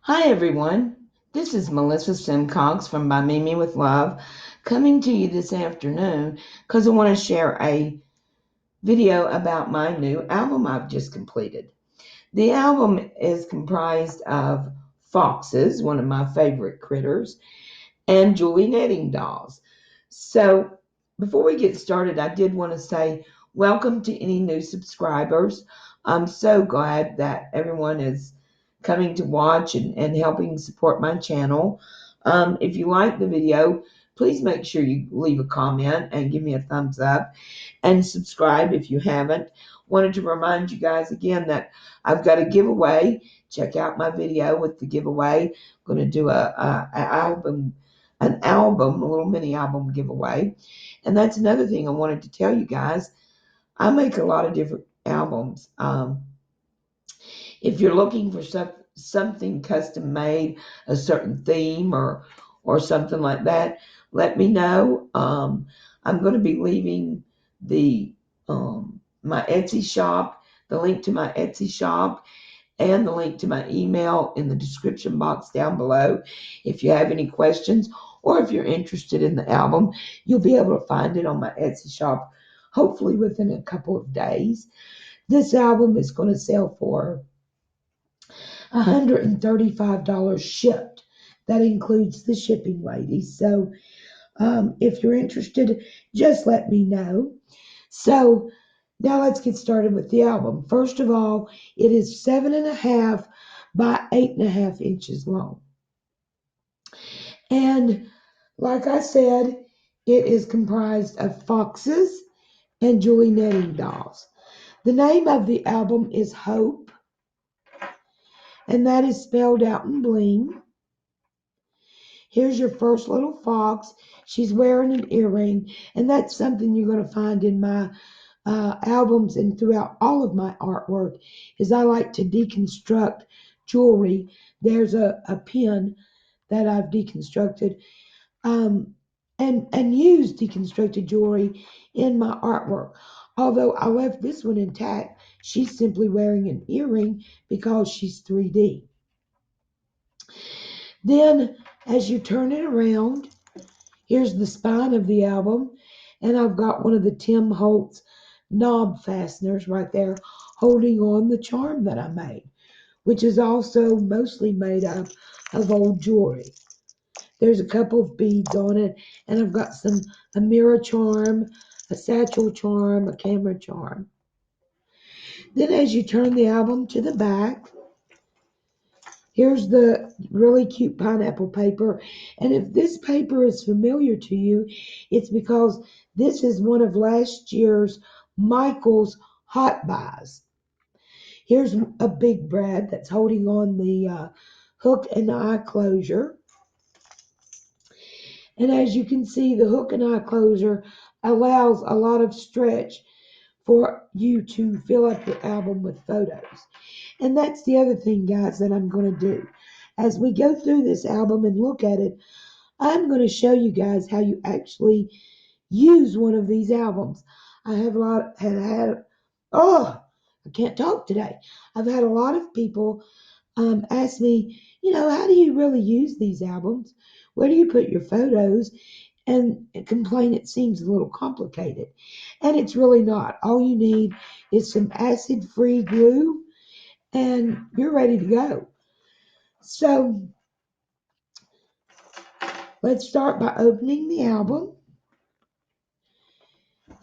Hi everyone, this is Melissa Simcox from By Mimi with Love coming to you this afternoon because I want to share a video about my new album I've just completed. The album is comprised of foxes, one of my favorite critters, and Julie knitting dolls. So before we get started, I did want to say welcome to any new subscribers. I'm so glad that everyone is coming to watch and helping support my channel. If you like the video, please make sure you leave a comment and give me a thumbs up and subscribe if you haven't. Wanted to remind you guys again that I've got a giveaway. Check out my video with the giveaway. I'm going to do a little mini album giveaway. And that's another thing I wanted to tell you guys. I make a lot of different albums. If you're looking for something custom made, a certain theme or something like that, let me know. I'm going to be leaving the my Etsy shop, the link to my Etsy shop, and the link to my email in the description box down below. If you have any questions or if you're interested in the album, you'll be able to find it on my Etsy shop, hopefully within a couple of days. This album is going to sell for $135 shipped. That includes the shipping, ladies. So if you're interested, just let me know. So now let's get started with the album. First of all, it is 7.5 by 8.5 inches long. And like I said, it is comprised of foxes and Julie knitting dolls. The name of the album is Hope, and that is spelled out in bling. Here's your first little fox. She's wearing an earring, and that's something you're going to find in my albums and throughout all of my artwork is I like to deconstruct jewelry. There's a pin that I've deconstructed and use deconstructed jewelry in my artwork. Although I left this one intact, she's simply wearing an earring because she's 3D. Then, as you turn it around, here's the spine of the album, and I've got one of the Tim Holtz knob fasteners right there holding on the charm that I made, which is also mostly made up of old jewelry. There's a couple of beads on it, and I've got a mirror charm, a satchel charm, a camera charm. Then as you turn the album to the back, here's the really cute pineapple paper. And if this paper is familiar to you, it's because this is one of last year's Michael's Hot Buys. Here's a big Brad that's holding on the hook and eye closure. And as you can see, the hook and eye closure allows a lot of stretch for you to fill up your album with photos. And that's the other thing, guys, that I'm going to do. As we go through this album and look at it, I'm going to show you guys how you actually use one of these albums. I have a lot had oh, I can't talk today. I've had a lot of people ask me, how do you really use these albums? Where do you put your photos? And complain it seems a little complicated. And it's really not. All you need is some acid free glue and you're ready to go. So let's start by opening the album.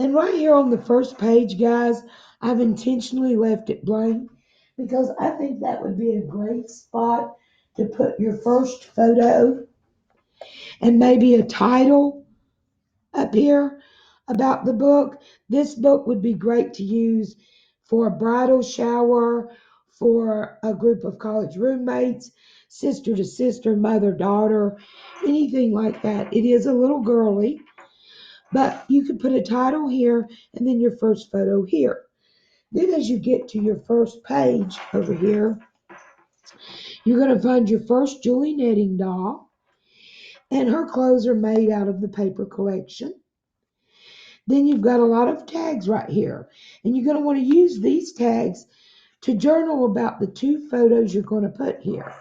And right here on the first page, guys, I've intentionally left it blank because I think that would be a great spot to put your first photo and maybe a title up here about the book. This book would be great to use for a bridal shower, for a group of college roommates, sister to sister, mother, daughter, anything like that. It is a little girly, but you could put a title here and then your first photo here. Then as you get to your first page over here, you're going to find your first Julie knitting doll, and her clothes are made out of the paper collection. Then you've got a lot of tags right here. And you're going to want to use these tags to journal about the two photos you're going to put here.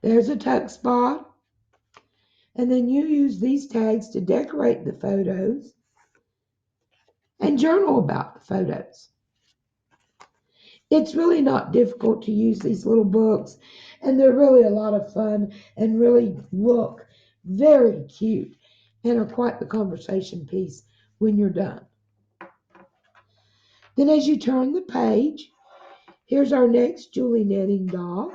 There's a tuck spot. And then you use these tags to decorate the photos and journal about the photos. It's really not difficult to use these little books, and they're really a lot of fun and really look very cute and are quite the conversation piece when you're done. Then as you turn the page, here's our next Julie Netting doll.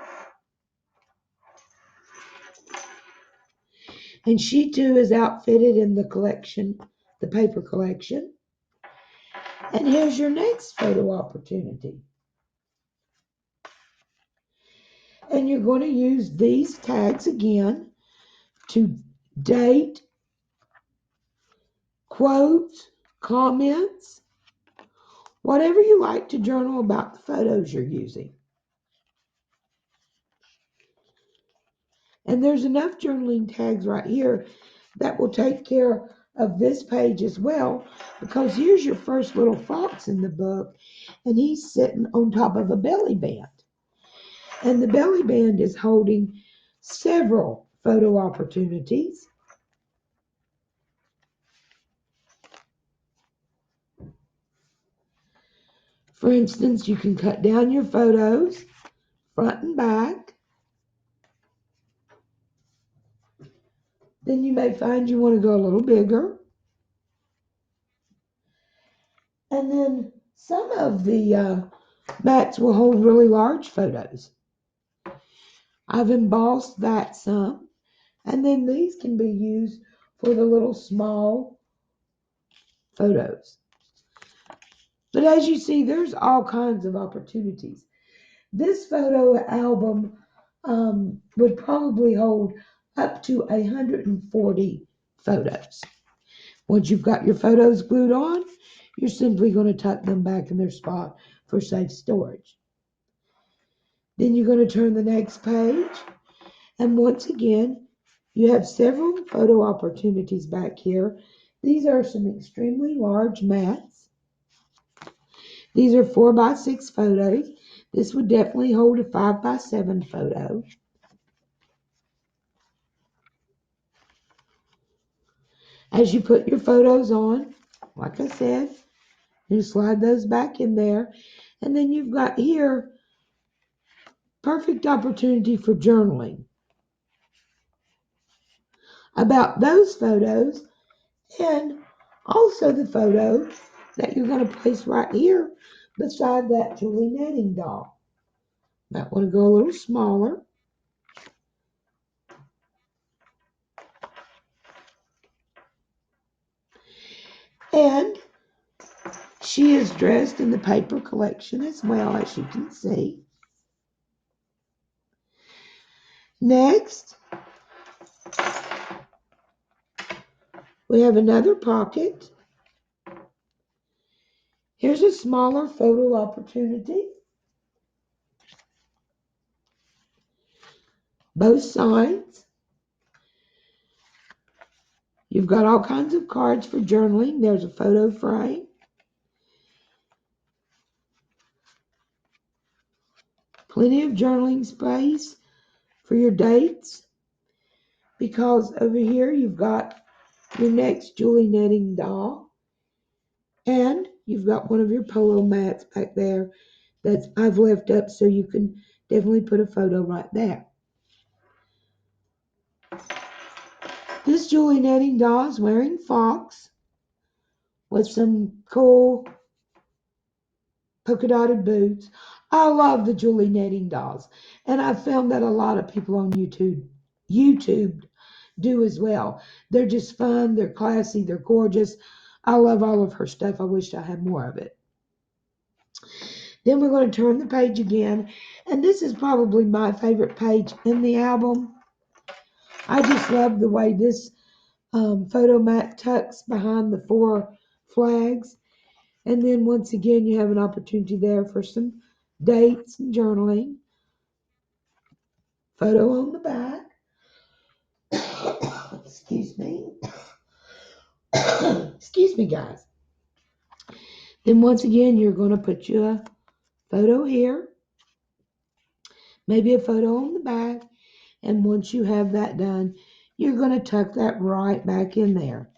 And she too is outfitted in the collection, the paper collection. And here's your next photo opportunity. And you're going to use these tags again to date, quotes, comments, whatever you like to journal about the photos you're using. And there's enough journaling tags right here that will take care of this page as well, because here's your first little fox in the book, and he's sitting on top of a belly band. And the belly band is holding several photo opportunities. For instance, you can cut down your photos, front and back. Then you may find you want to go a little bigger. And then some of the mats will hold really large photos. I've embossed that some. And then these can be used for the little small photos. But as you see, there's all kinds of opportunities. This photo album would probably hold up to 140 photos. Once you've got your photos glued on, you're simply going to tuck them back in their spot for safe storage. Then you're going to turn the next page, and once again, you have several photo opportunities back here. These are some extremely large mats. These are 4x6 photos. This would definitely hold a 5x7 photo. As you put your photos on, like I said, you slide those back in there. And then you've got here perfect opportunity for journaling about those photos, and also the photo that you're going to place right here beside that Julie Netting doll. Might want to go a little smaller. And she is dressed in the paper collection as well, as you can see. Next, we have another pocket. Here's a smaller photo opportunity. Both sides. You've got all kinds of cards for journaling. There's a photo frame. Plenty of journaling space for your dates, because over here you've got your next Julie Netting doll, and you've got one of your polo mats back there that I've left up so you can definitely put a photo right there. This Julie Netting doll is wearing fox with some cool polka dotted boots. I love the Julie Netting dolls, and I've found that a lot of people on YouTube do as well. They're just fun, they're classy, they're gorgeous. I love all of her stuff. I wish I had more of it. Then we're going to turn the page again, and this is probably my favorite page in the album. I just love the way this photo mat tucks behind the 4 flags. And then once again, you have an opportunity there for some dates and journaling. Photo on the back. Excuse me. Excuse me, guys. Then once again, you're going to put you a photo here. Maybe a photo on the back. And once you have that done, you're going to tuck that right back in there.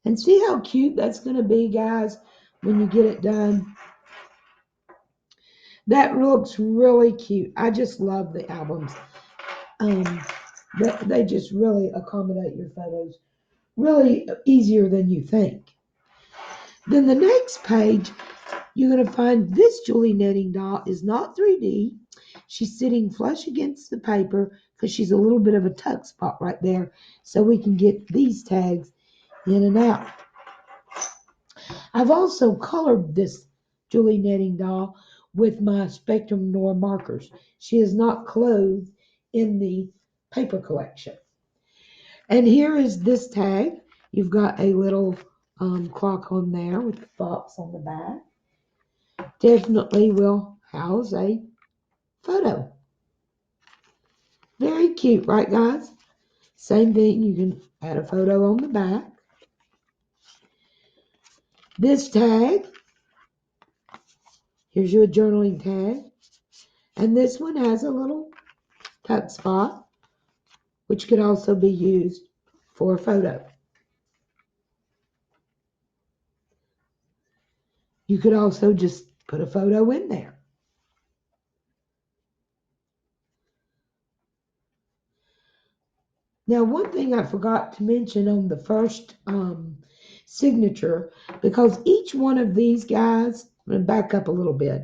And see how cute that's going to be, guys, when you get it done. That looks really cute. I just love the albums. Um, they just really accommodate your photos really easier than you think. Then the next page, you're going to find this Julie knitting doll is not 3D. She's sitting flush against the paper because she's a little bit of a tuck spot right there, so we can get these tags in and out. I've also colored this Julie knitting doll with my Spectrum Noir markers. She is not clothed in the paper collection. And here is this tag. You've got a little clock on there with the fox on the back. Definitely will house a photo. Very cute, right, guys? Same thing, you can add a photo on the back. This tag, here's your journaling tag. And this one has a little tuck spot, which could also be used for a photo. You could also just put a photo in there. Now, one thing I forgot to mention on the first signature, because each one of these guys, I'm going to back up a little bit.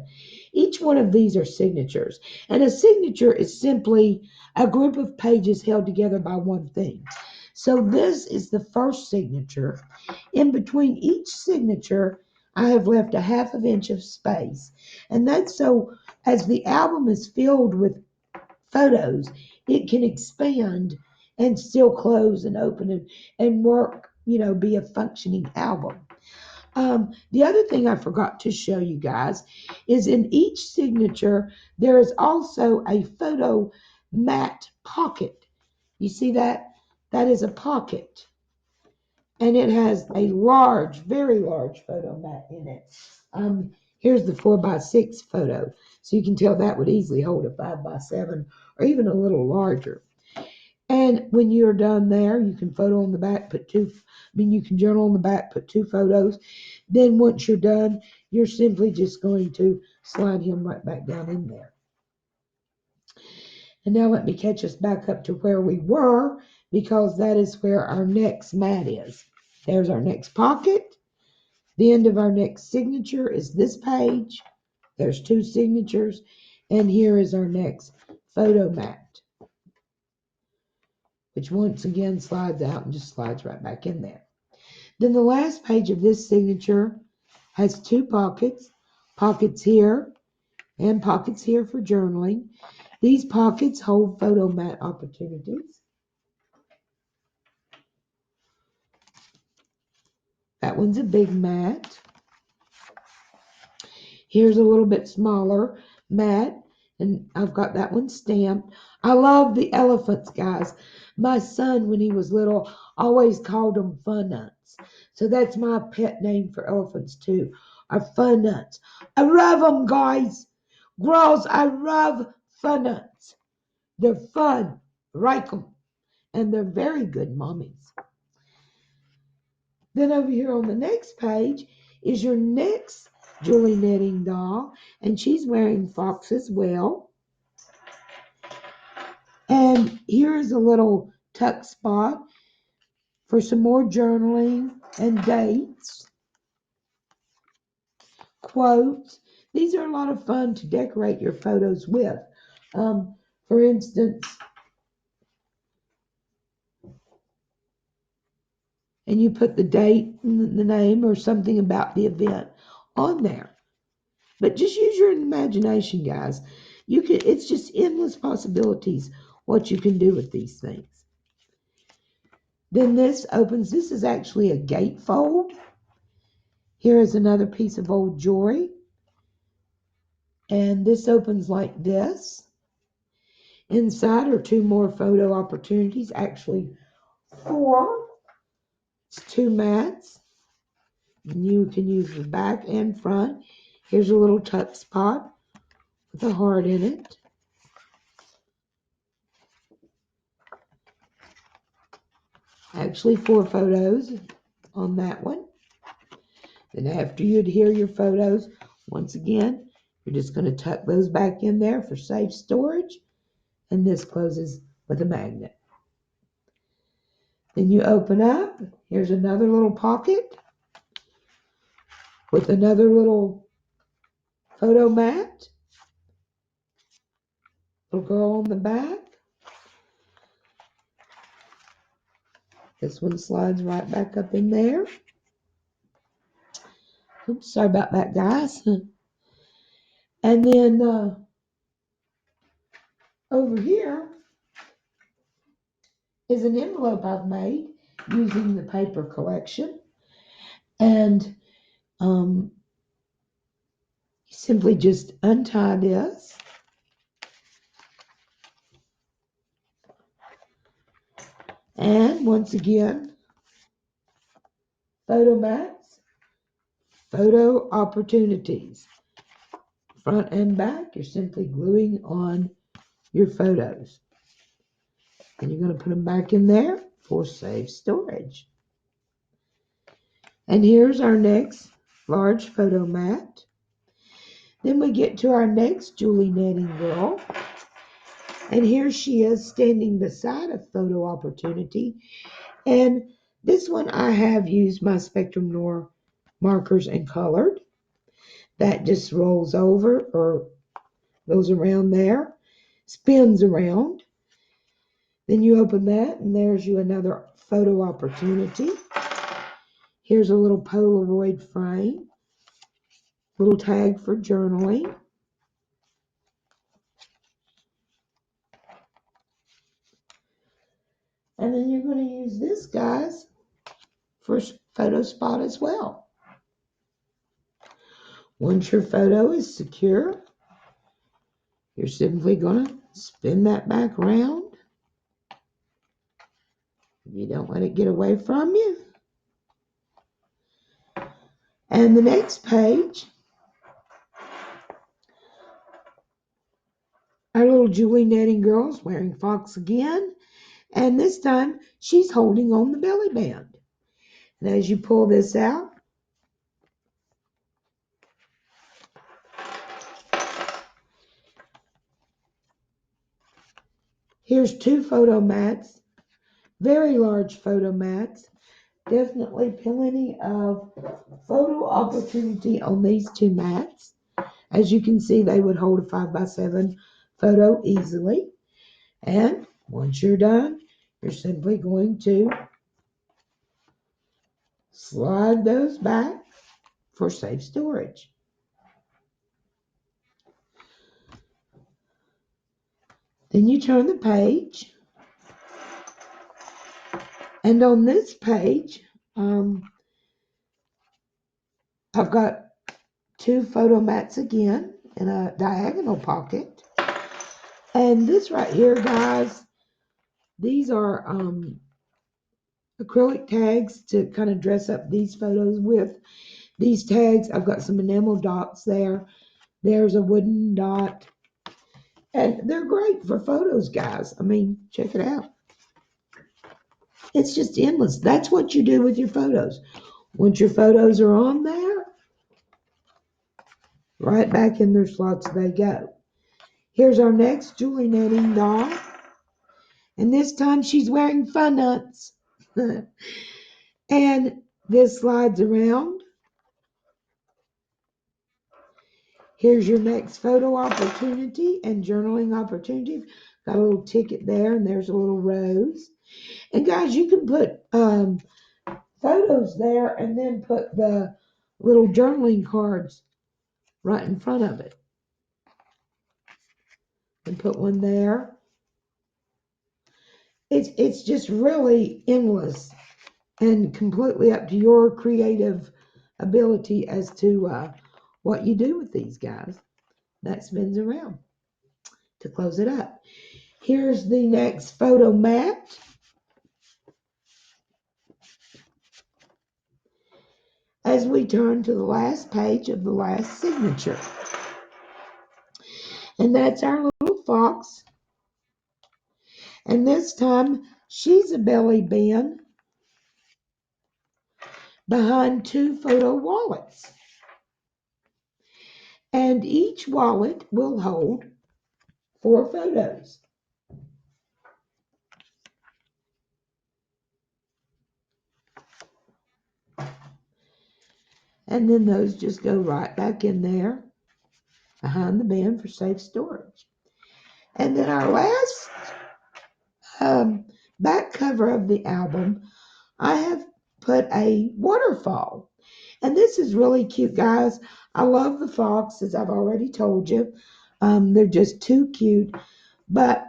Each one of these are signatures. And a signature is simply a group of pages held together by one thing. So this is the first signature. In between each signature, I have left a half of inch of space. And that's so as the album is filled with photos, it can expand and still close and open and work, be a functioning album. The other thing I forgot to show you guys is in each signature, there is also a photo mat pocket. You see that? That is a pocket. And it has a large, very large photo mat in it. Here's the 4x6 photo. So you can tell that would easily hold a 5x7 or even a little larger. And when you're done there, you can photo on the back, you can journal on the back, put 2 photos. Then once you're done, you're simply just going to slide him right back down in there. And now let me catch us back up to where we were, because that is where our next mat is. There's our next pocket. The end of our next signature is this page. There's 2 signatures. And here is our next photo mat, which once again slides out and just slides right back in there. Then the last page of this signature has 2 pockets, pockets here and pockets here for journaling. These pockets hold photo mat opportunities. That one's a big mat. Here's a little bit smaller mat, and I've got that one stamped. I love the elephants, guys. My son, when he was little, always called them fun nuts. So that's my pet name for elephants too, are fun nuts. I love them, guys. Girls, I love fun nuts. They're fun. Like them. And they're very good mommies. Then over here on the next page is your next Julie knitting doll, and she's wearing fox as well. And here is a little tuck spot for some more journaling and dates, quotes. These are a lot of fun to decorate your photos with. For instance, and you put the date and the name or something about the event on there. But just use your imagination, guys. It's just endless possibilities what you can do with these things. Then this opens, this is actually a gatefold. Here is another piece of old jewelry. And this opens like this. Inside are 2 more photo opportunities, actually 4. It's 2 mats. And you can use the back and front. Here's a little tuck spot with a heart in it. Actually, 4 photos on that one. Then after you adhere your photos, once again, you're just going to tuck those back in there for safe storage. And this closes with a magnet. Then you open up. Here's another little pocket with another little photo mat. Little girl on the back. This one slides right back up in there. Oops, sorry about that, guys. And then over here is an envelope I've made using the paper collection. And you simply just untie this. And once again, photo mats, photo opportunities. Front and back, you're simply gluing on your photos. And you're going to put them back in there for safe storage. And here's our next large photo mat. Then we get to our next Julie Netting girl. And here she is standing beside a photo opportunity. And this one I have used my Spectrum Noir markers and colored. That just rolls over or goes around there, spins around. Then you open that and there's you another photo opportunity. Here's a little Polaroid frame, little tag for journaling. And then you're going to use this, guys, for photo spot as well. Once your photo is secure, you're simply going to spin that back around. You don't let it get away from you. And the next page, our little Julie Netting girl's wearing fox again. And this time, she's holding on the belly band. And as you pull this out, here's 2 photo mats, very large photo mats. Definitely plenty of photo opportunity on these 2 mats. As you can see, they would hold a 5x7 photo easily. And once you're done, you're simply going to slide those back for safe storage. Then you turn the page. And on this page, I've got 2 photo mats again in a diagonal pocket. And this right here, guys, these are acrylic tags to kind of dress up these photos with. These tags, I've got some enamel dots there. There's a wooden dot. And they're great for photos, guys. I mean, check it out. It's just endless. That's what you do with your photos. Once your photos are on there, right back in their slots they go. Here's our next Julie Netting doll. And this time she's wearing fun nuts. And this slides around. Here's your next photo opportunity and journaling opportunity. Got a little ticket there, and there's a little rose. And guys, you can put photos there and then put the little journaling cards right in front of it. And put one there. It's just really endless and completely up to your creative ability as to what you do with these guys. That spins around to close it up. Here's the next photo mat. As we turn to the last page of the last signature. And that's our little fox. And this time, she's a belly band behind 2 photo wallets. And each wallet will hold 4 photos. And then those just go right back in there behind the bin for safe storage. And then our last back cover of the album, I have put a waterfall. And this is really cute, guys. I love the fox, as I've already told you. They're just too cute. But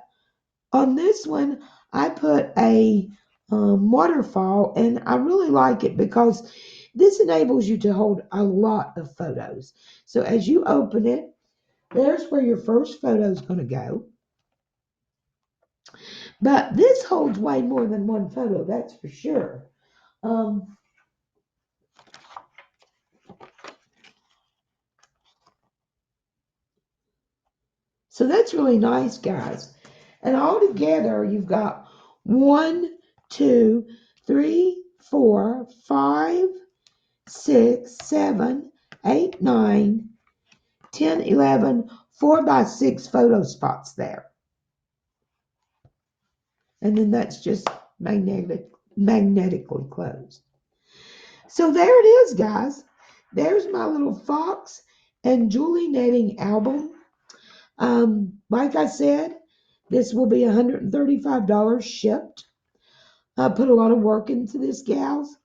on this one, I put a waterfall, and I really like it because this enables you to hold a lot of photos. So as you open it, there's where your first photo is going to go. But this holds way more than one photo, that's for sure. So that's really nice, guys. And all together, you've got 1, 2, 3, 4, 5, 6, 7, 8, 9, 10, 11, 4 by 6 photo spots there. And then that's just magnetically closed. So there it is, guys. There's my little fox and Julie Netting album. Like I said, this will be $135 shipped. I put a lot of work into this, gals.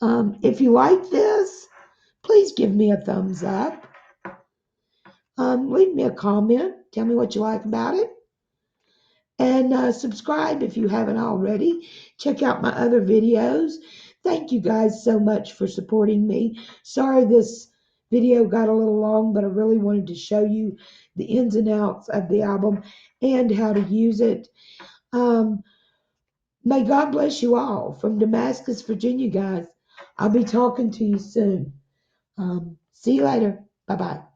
If you like this, please give me a thumbs up. Leave me a comment. Tell me what you like about it. And subscribe if you haven't already. Check out my other videos. Thank you guys so much for supporting me. Sorry this video got a little long, but I really wanted to show you the ins and outs of the album and how to use it. May God bless you all from Damascus, Virginia, guys. I'll be talking to you soon. See you later. Bye-bye.